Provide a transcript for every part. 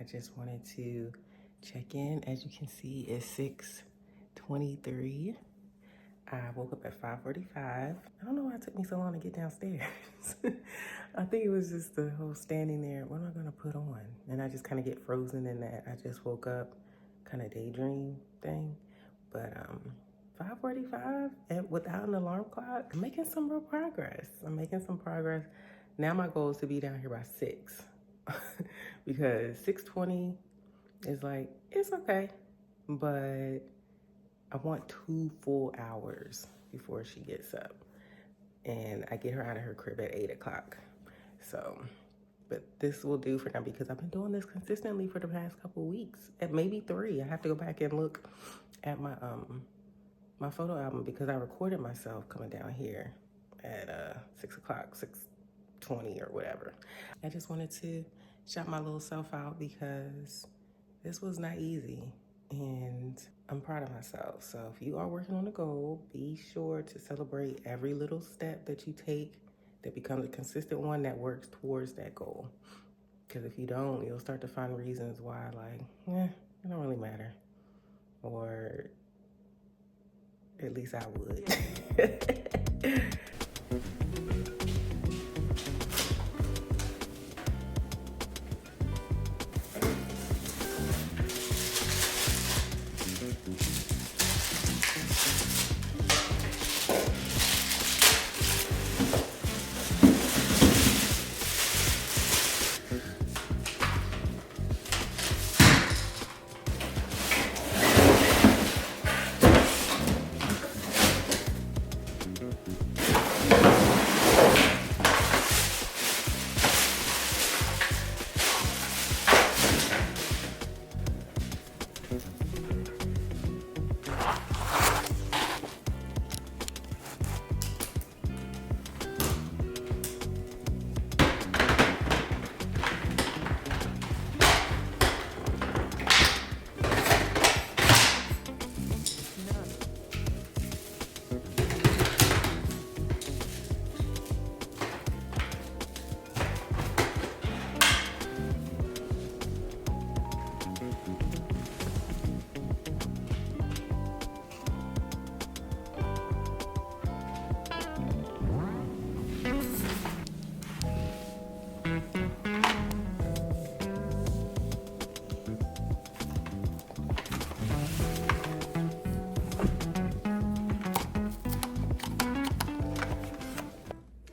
I just wanted to check in. As you can see, it's 6:23. I woke up at 5:45. I don't know why it took me so long to get downstairs. I think it was just the whole standing there. What am I gonna put on? And I just kind of get frozen in that I just woke up kind of daydream thing. But 5:45 and without an alarm clock, I'm making some real progress. I'm making some progress. Now my goal is to be down here by 6 because 6:20 is like, it's okay, but I want 2 full hours before she gets up. And I get her out of her crib at 8 o'clock. So, but this will do for now because I've been doing this consistently for the past couple weeks, and maybe 3. I have to go back and look at my my photo album because I recorded myself coming down here at 6 o'clock, 6:20 or whatever. I just wanted to shout my little self out because this was not easy. And I'm proud of myself. So if you are working on a goal, be sure to celebrate every little step that you take that becomes a consistent one that works towards that goal. Because if you don't, you'll start to find reasons why, like, it don't really matter. Or at least I would.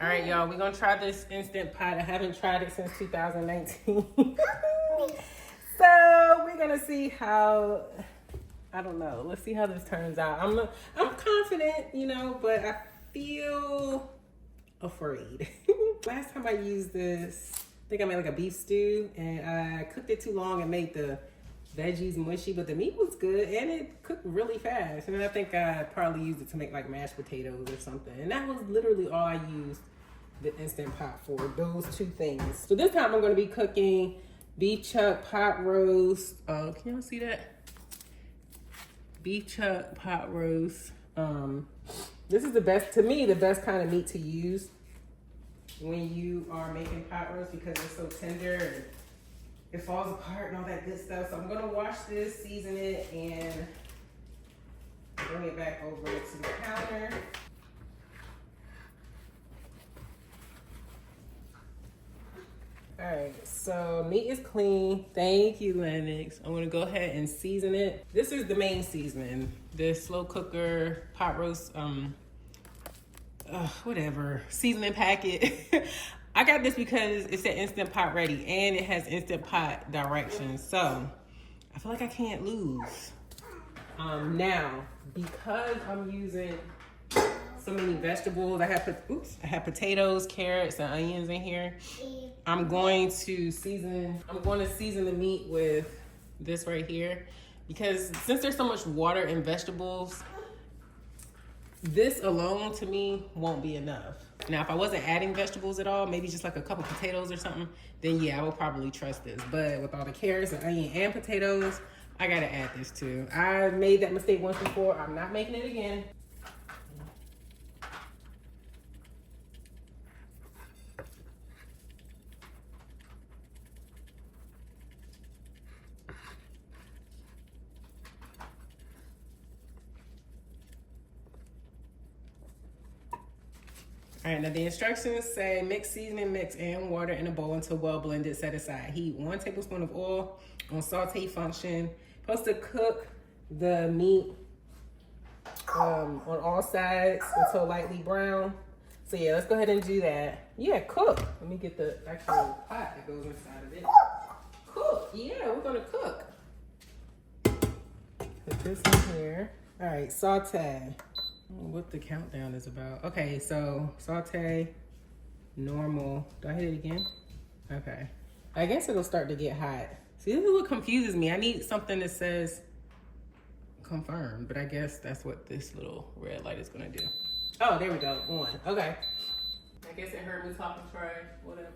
All right, y'all, we're gonna try this Instant Pot. I haven't tried it since 2019. So we're gonna see how, I don't know. Let's see how this turns out. I'm confident, you know, but I feel afraid. Last time I used this, I think I made like a beef stew and I cooked it too long and made the veggies mushy, but the meat was good and it cooked really fast. And then I think I probably used it to make like mashed potatoes or something. And that was literally all I used the Instant Pot for, those 2 things. So this time I'm gonna be cooking beef chuck pot roast. Can y'all see that? Beef chuck pot roast. This is the best, to me, the best kind of meat to use when you are making pot roast because it's so tender and it falls apart and all that good stuff. So I'm gonna wash this, season it, and bring it back over to the counter. All right, so meat is clean. Thank you, Lennox. I'm gonna go ahead and season it. This is the main seasoning. The slow cooker pot roast, whatever, seasoning packet. I got this because it said Instant Pot ready and it has Instant Pot directions. So I feel like I can't lose. Now, because I'm using so many vegetables, I have potatoes, carrots, and onions in here. I'm going to season the meat with this right here because since there's so much water in vegetables, this alone to me won't be enough. Now, if I wasn't adding vegetables at all, maybe just like a couple potatoes or something, then yeah, I would probably trust this. But with all the carrots and onion and potatoes, I gotta add this too. I made that mistake once before. I'm not making it again. All right, now the instructions say mix seasoning mix and water in a bowl until well blended, set aside. Heat 1 tablespoon of oil on saute function. Supposed to cook the meat on all sides until lightly brown. So yeah, let's go ahead and do that. Yeah, cook. Let me get the actual pot that goes inside of it. Cook, yeah, we're gonna cook. Put this in here. All right, saute. What the countdown is about. Okay, so saute, normal. Do I hit it again? Okay. I guess it'll start to get hot. See, this is what confuses me. I need something that says confirm, but I guess that's what this little red light is gonna do. Oh, there we go, on. Okay. I guess it heard me talking trash, whatever.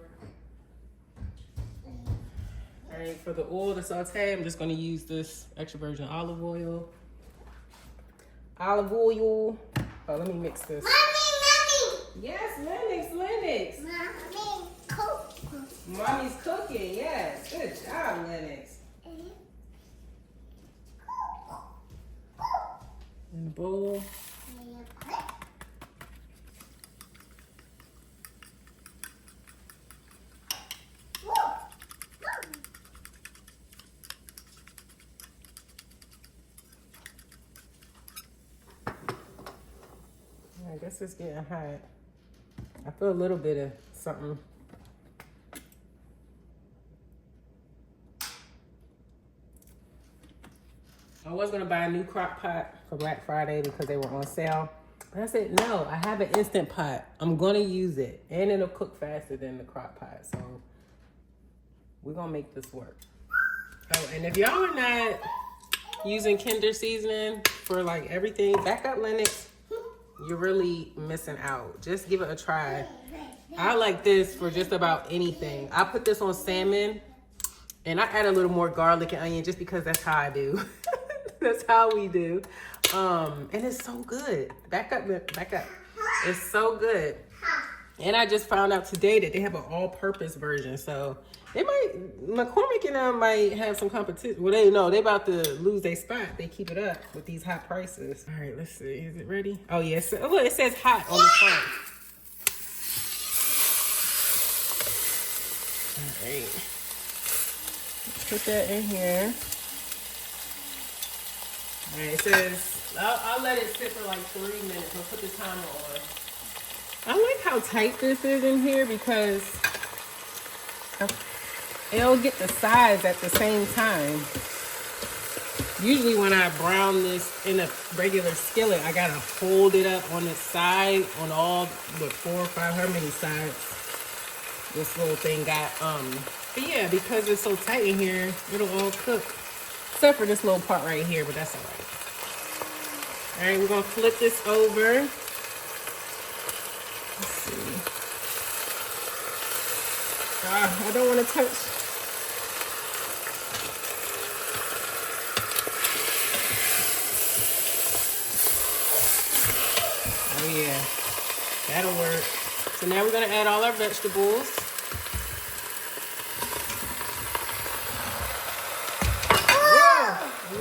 All right, for the oil to saute, I'm just gonna use this extra virgin olive oil. Olive oil. Oh, let me mix this. Mommy! Yes, Lennox. Mommy, cook. Mommy's cooking, yes. Good job, Lennox. In the bowl. I guess it's getting hot. I feel a little bit of something. I was gonna buy a new crock pot for Black Friday because they were on sale. But I said, no, I have an Instant Pot. I'm gonna use it. And it'll cook faster than the crock pot. So we're gonna make this work. Oh, and if y'all are not using Kinder seasoning for like everything, back up Lennox. You're really missing out. Just give it a try. I like this for just about anything. I put this on salmon and I add a little more garlic and onion just because that's how I do. That's how we do. And it's so good. Back up. It's so good. And I just found out today that they have an all-purpose version. So they McCormick and them might have some competition. Well, they about to lose their spot. They keep it up with these hot prices. All right, let's see. Is it ready? Oh, yes. Yeah. Look, it says hot on the front. All right. Let's put that in here. All right, it says, I'll let it sit for like 3 minutes. I'll put the timer on. I like how tight this is in here because it'll get the sides at the same time. Usually when I brown this in a regular skillet, I gotta hold it up on the side on all, 4 or 5, how many sides this little thing got. But yeah, because it's so tight in here, it'll all cook. Except for this little part right here, but that's all right. All right, we're gonna flip this over. Let's see. I don't want to touch. Oh yeah, that'll work. So now we're gonna add all our vegetables.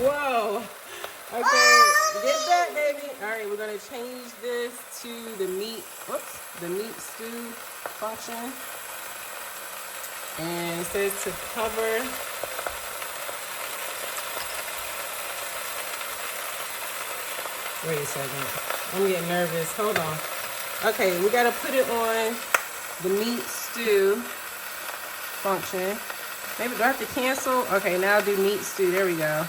Whoa. Okay, get that, baby. All right, we're gonna change this to the meat stew function. And it says to cover. Wait a second. I'm getting nervous. Hold on. Okay, we gotta put it on the meat stew function. Maybe do I have to cancel? Okay, now I'll do meat stew. There we go.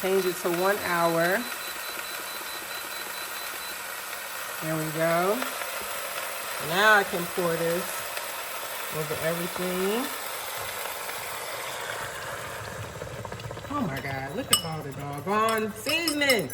Change it to 1 hour. There we go. Now I can pour this over everything. Oh my God, look at all the doggone seasoning.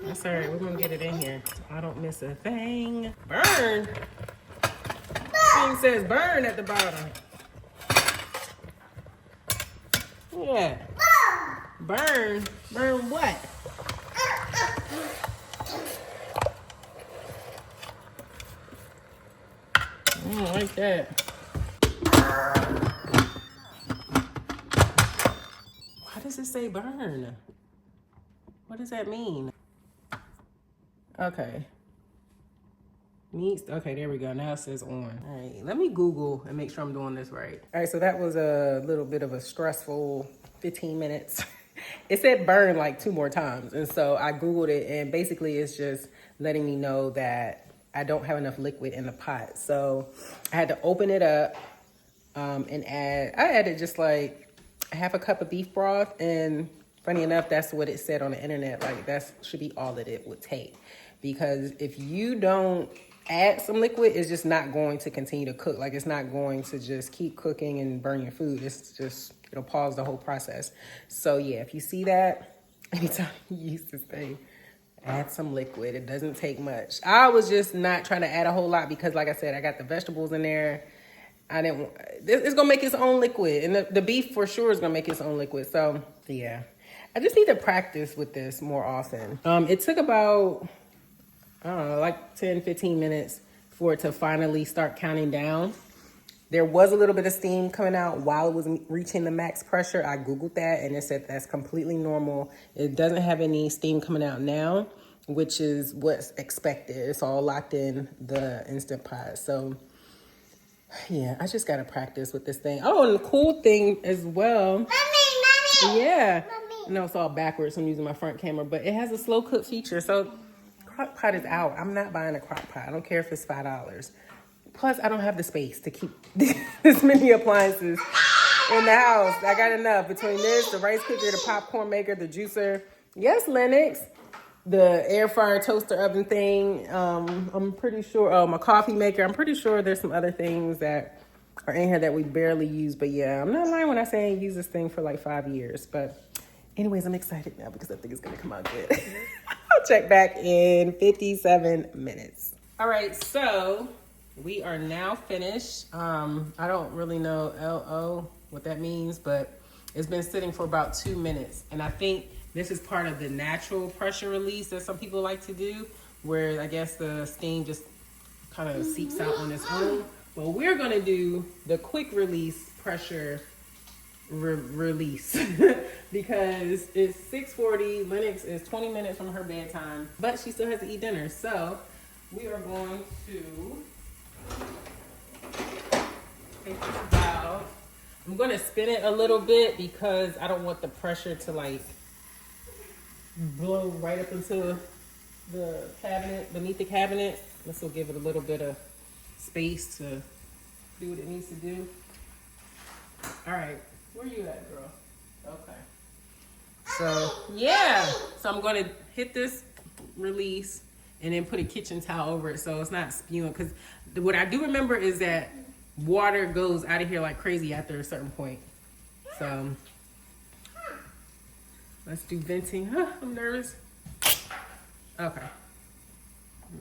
That's all right, we're gonna get it in here. I don't miss a thing. Burn. Thing says burn at the bottom. Yeah. Burn. Burn what? I don't like that. Why does it say burn? What does that mean? Okay. Okay, there we go. Now it says on. All right, let me Google and make sure I'm doing this right. All right, so that was a little bit of a stressful 15 minutes. It said burn like 2 more times. And so I Googled it, and basically it's just letting me know that I don't have enough liquid in the pot. So I had to open it up and I added just like a half a cup of beef broth. And funny enough, that's what it said on the internet. Like that should be all that it would take. Because if you don't add some liquid, it's just not going to continue to cook. Like it's not going to just keep cooking and burn your food. It's just, it'll pause the whole process. So yeah, if you see that, anytime you used to say, add some liquid, it doesn't take much. I was just not trying to add a whole lot because like I said, I got the vegetables in there. It's gonna make its own liquid. And the beef for sure is gonna make its own liquid. So yeah, I just need to practice with this more often. It took about, I don't know, like 10, 15 minutes for it to finally start counting down. There was a little bit of steam coming out while it was reaching the max pressure. I Googled that and it said that's completely normal. It doesn't have any steam coming out now, which is what's expected. It's all locked in the Instant Pot. So yeah, I just gotta practice with this thing. Oh, and the cool thing as well. Mommy. Yeah. Mommy. No, it's all backwards. I'm using my front camera, but it has a slow cook feature. So crock pot is out. I'm not buying a crock pot. I don't care if it's $5. Plus, I don't have the space to keep this many appliances in the house. I got enough between this, the rice cooker, the popcorn maker, the juicer. Yes, Lennox. The air fryer toaster oven thing. I'm pretty sure, oh, my coffee maker. I'm pretty sure there's some other things that are in here that we barely use. But yeah, I'm not lying when I say I use this thing for like 5 years. But anyways, I'm excited now because I think it's gonna come out good. I'll check back in 57 minutes. All right, so we are now finished. I don't really know LO what that means, but it's been sitting for about 2 minutes. And I think this is part of the natural pressure release that some people like to do, where I guess the steam just kind of seeps out on its own. But we're gonna do the quick release pressure release because it's 6:40. Lennox is 20 minutes from her bedtime, but she still has to eat dinner. So we are going to take this valve. I'm going to spin it a little bit because I don't want the pressure to like blow right up into the cabinet, beneath the cabinet. This will give it a little bit of space to do what it needs to do. All right, where you at, girl? Okay. So yeah, so I'm going to hit this release and then put a kitchen towel over it so it's not spewing. Because what I do remember is that water goes out of here like crazy after a certain point. So let's do venting. I'm nervous. Okay.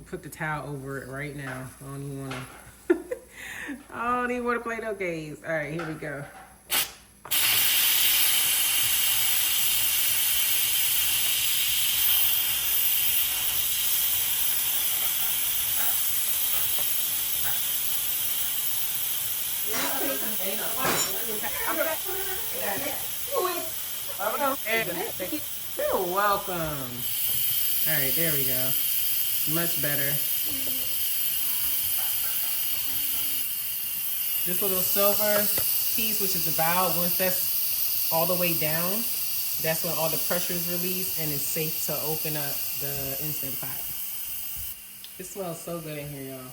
Put the towel over it right now. I don't even want to. I don't even want to play no games. All right, here we go. You're welcome. All right, there we go. Much better. This little silver piece, which is the valve, once that's all the way down, that's when all the pressure is released and it's safe to open up the Instant Pot. It smells so good in here, y'all.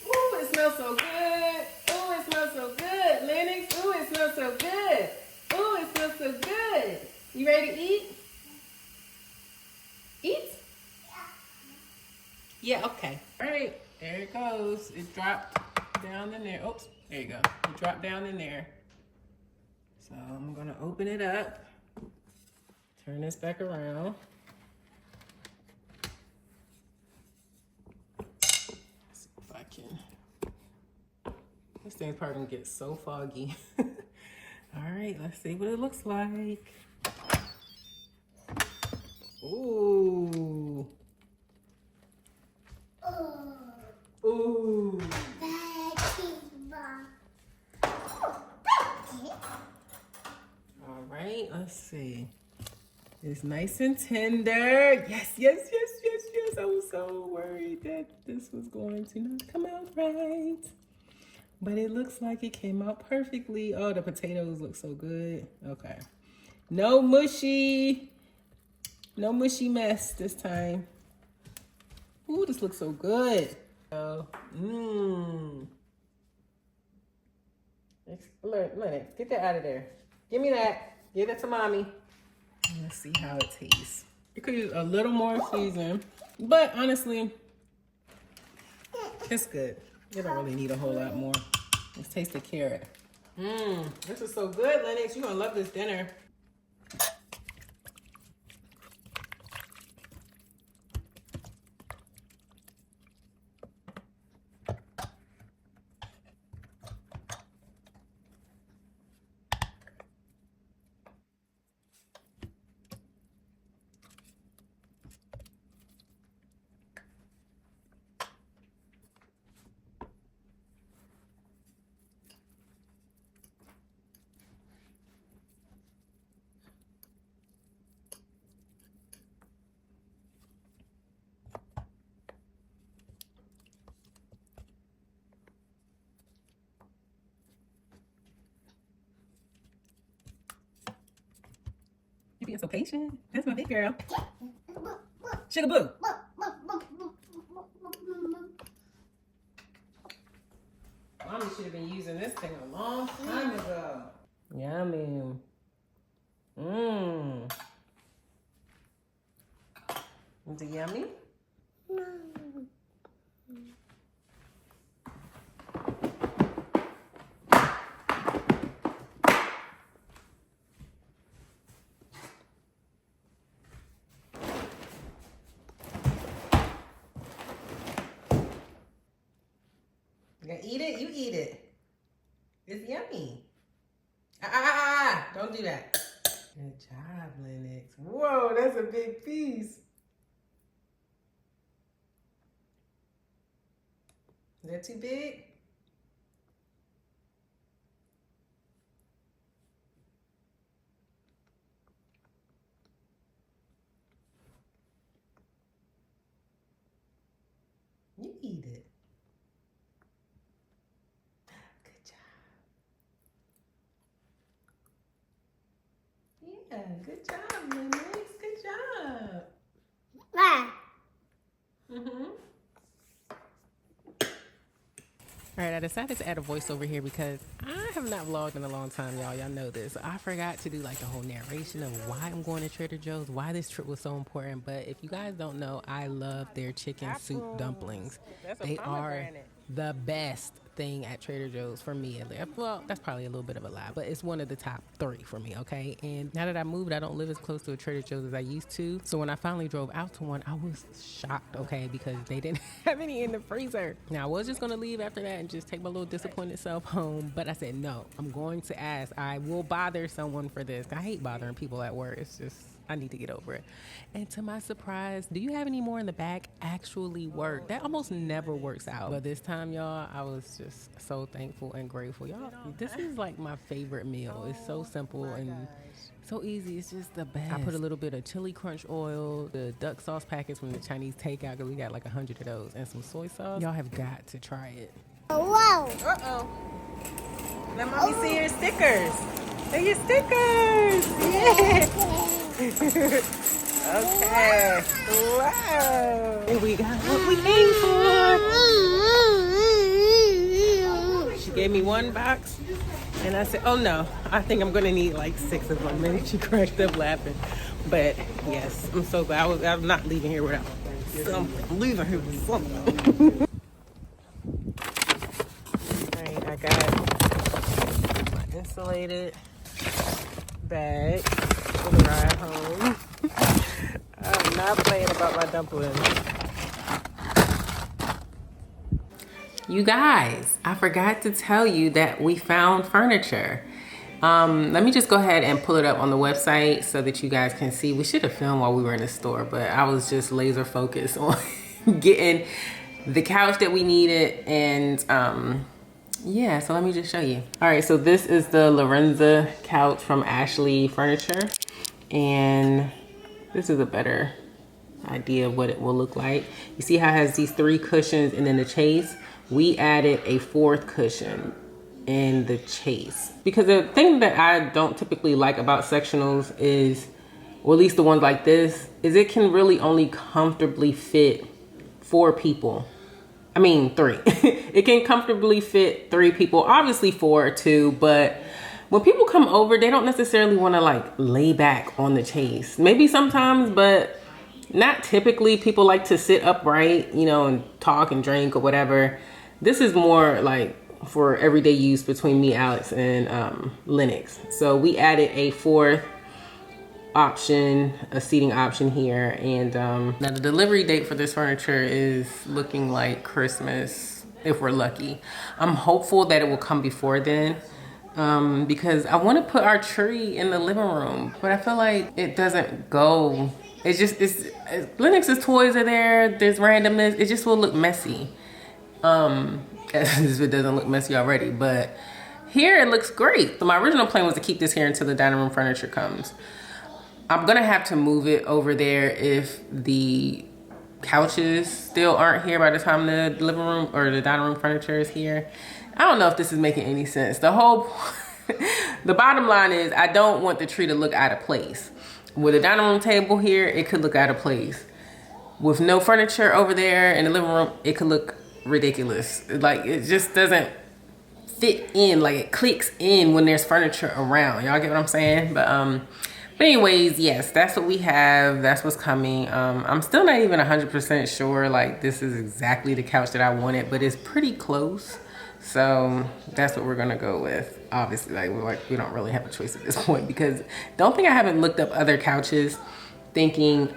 Ooh, it smells so good. Ooh, it smells so good. Lennox, ooh, it smells so good. Ooh, it smells so good. You ready to eat? Eat? Yeah, okay. All right, there it goes. It dropped down in there. Oops, there you go. It dropped down in there. So I'm gonna open it up. Turn this back around. Let's see if I can. This thing's probably gonna get so foggy. All right, let's see what it looks like. Ooh. Ooh. see. It's nice and tender. Yes, yes, yes, yes, yes. I was so worried that this was going to not come out right. But it looks like it came out perfectly. Oh, the potatoes look so good. Okay. No mushy mess this time. Ooh, this looks so good. Oh, Lennox, get that out of there. Give me that. Give it to mommy. Let's see how it tastes. You could use a little more season, but honestly, it's good. You don't really need a whole lot more. Let's taste the carrot. This is so good, Lennox. You're gonna love this dinner. You being so patient. That's my big girl. Sugar boo. Mommy should have been using this thing a long time ago. Yummy. Is it yummy? No. You gonna eat it? You eat it. It's yummy. Don't do that. Good job, Lennox. Whoa, that's a big piece. Is that too big? You eat it. Good job. Yeah, good job, Lennox. Good job. All right, I decided to add a voiceover here because I have not vlogged in a long time, y'all. Y'all know this. I forgot to do like the whole narration of why I'm going to Trader Joe's, why this trip was so important. But if you guys don't know, I love their chicken soup dumplings. They are the best thing at Trader Joe's for me. Well, that's probably a little bit of a lie, but it's one of the top 3 for me, okay? And now that I moved, I don't live as close to a Trader Joe's as I used to. So when I finally drove out to one, I was shocked, okay? Because they didn't have any in the freezer. Now, I was just gonna leave after that and just take my little disappointed self home, but I said, no, I'm going to ask. I will bother someone for this. I hate bothering people at work. It's just, I need to get over it. And to my surprise, do you have any more in the back actually work? That almost never works out. But this time, y'all, I was just so thankful and grateful. Y'all, this is like my favorite meal. It's so simple and so easy. It's just the best. I put a little bit of chili crunch oil, the duck sauce packets from the Chinese takeout, because we got like 100 of those, and some soy sauce. Y'all have got to try it. Whoa. Uh-oh. Let mommy see your stickers. They're your stickers. Yeah. Okay. Wow. And we got what we came for. She gave me one box, and I said, oh no, I think I'm gonna need like 6 of them. And she cracked up laughing. But yes, I'm so glad. I'm not leaving here without something. I'm leaving here with something. All right, I got my insulated bag for the ride home. I'm not playing about my dumplings. You guys, I forgot to tell you that we found furniture. Let me just go ahead and pull it up on the website so that you guys can see. We should have filmed while we were in the store, but I was just laser focused on getting the couch that we needed. And yeah, so let me just show you. All right, so this is the Lorenza couch from Ashley Furniture. And this is a better idea of what it will look like. You see how it has these 3 cushions and then the chase? We added a 4th cushion in the chase. Because the thing that I don't typically like about sectionals is, or at least the ones like this, is it can really only comfortably fit 4 people. I mean 3. It can comfortably fit 3 people, obviously 4 or 2, but when people come over, they don't necessarily want to like lay back on the chase. Maybe sometimes, but not typically. People like to sit upright, you know, and talk and drink or whatever. This is more like for everyday use between me, Alex, and Lennox. So we added a 4th option, a seating option here. And now the delivery date for this furniture is looking like Christmas, if we're lucky. I'm hopeful that it will come before then. Because I want to put our tree in the living room, but I feel like it doesn't go. It's just, Lennox's toys are there. There's randomness. It just will look messy. As if it doesn't look messy already, but here it looks great. So my original plan was to keep this here until the dining room furniture comes. I'm gonna have to move it over there if the couches still aren't here by the time the living room or the dining room furniture is here. I don't know if this is making any sense. The bottom line is I don't want the tree to look out of place. With a dining room table here, it could look out of place. With no furniture over there in the living room, it could look ridiculous. Like it just doesn't fit in, like it clicks in when there's furniture around. Y'all get what I'm saying? But anyways, yes, that's what we have. That's what's coming. I'm still not even 100% sure like this is exactly the couch that I wanted, but it's pretty close. So that's what we're gonna go with. Obviously, we don't really have a choice at this point, because don't think I haven't looked up other couches thinking,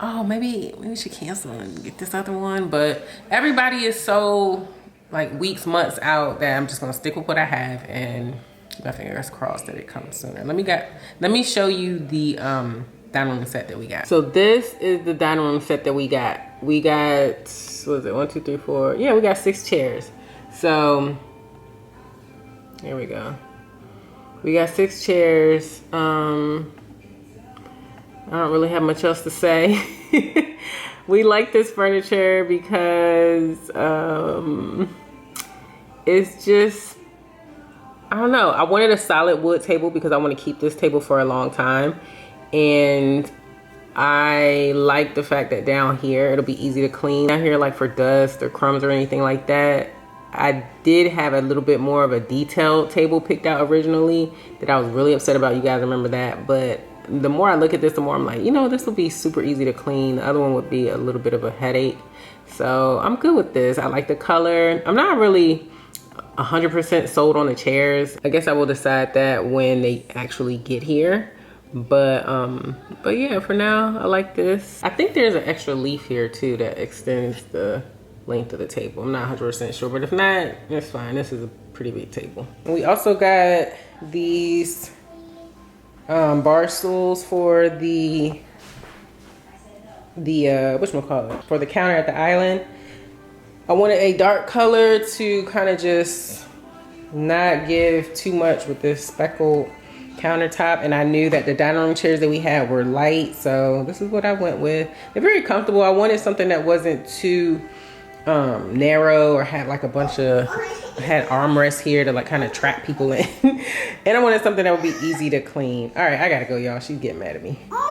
oh, maybe we should cancel and get this other one. But everybody is so like weeks, months out that I'm just gonna stick with what I have and keep my fingers crossed that it comes sooner. Let me show you the dining room set that we got. So this is the dining room set that we got. We got, what is it, 1, 2, 3, 4. Yeah, we got 6 chairs. So here we go. We got 6 chairs. I don't really have much else to say. We like this furniture because it's just, I don't know. I wanted a solid wood table because I want to keep this table for a long time. And I like the fact that down here, it'll be easy to clean. Down here, like for dust or crumbs or anything like that. I did have a little bit more of a detailed table picked out originally that I was really upset about. You guys remember that? But the more I look at this, the more I'm like, you know, this will be super easy to clean. The other one would be a little bit of a headache. So I'm good with this. I like the color. I'm not really 100% sold on the chairs. I guess I will decide that when they actually get here. But yeah, for now, I like this. I think there's an extra leaf here too that extends the length of the table. I'm not 100% sure, but if not, it's fine. This is a pretty big table. And we also got these bar stools for the whatchamacallit, for the counter at the island. I wanted a dark color to kind of just not give too much with this speckled countertop, and I knew that the dining room chairs that we had were light, so this is what I went with. They're very comfortable. I wanted something that wasn't too narrow or had like a bunch of, had armrests here to like kind of trap people in. And I wanted something that would be easy to clean. All right, I gotta go, y'all. She's getting mad at me.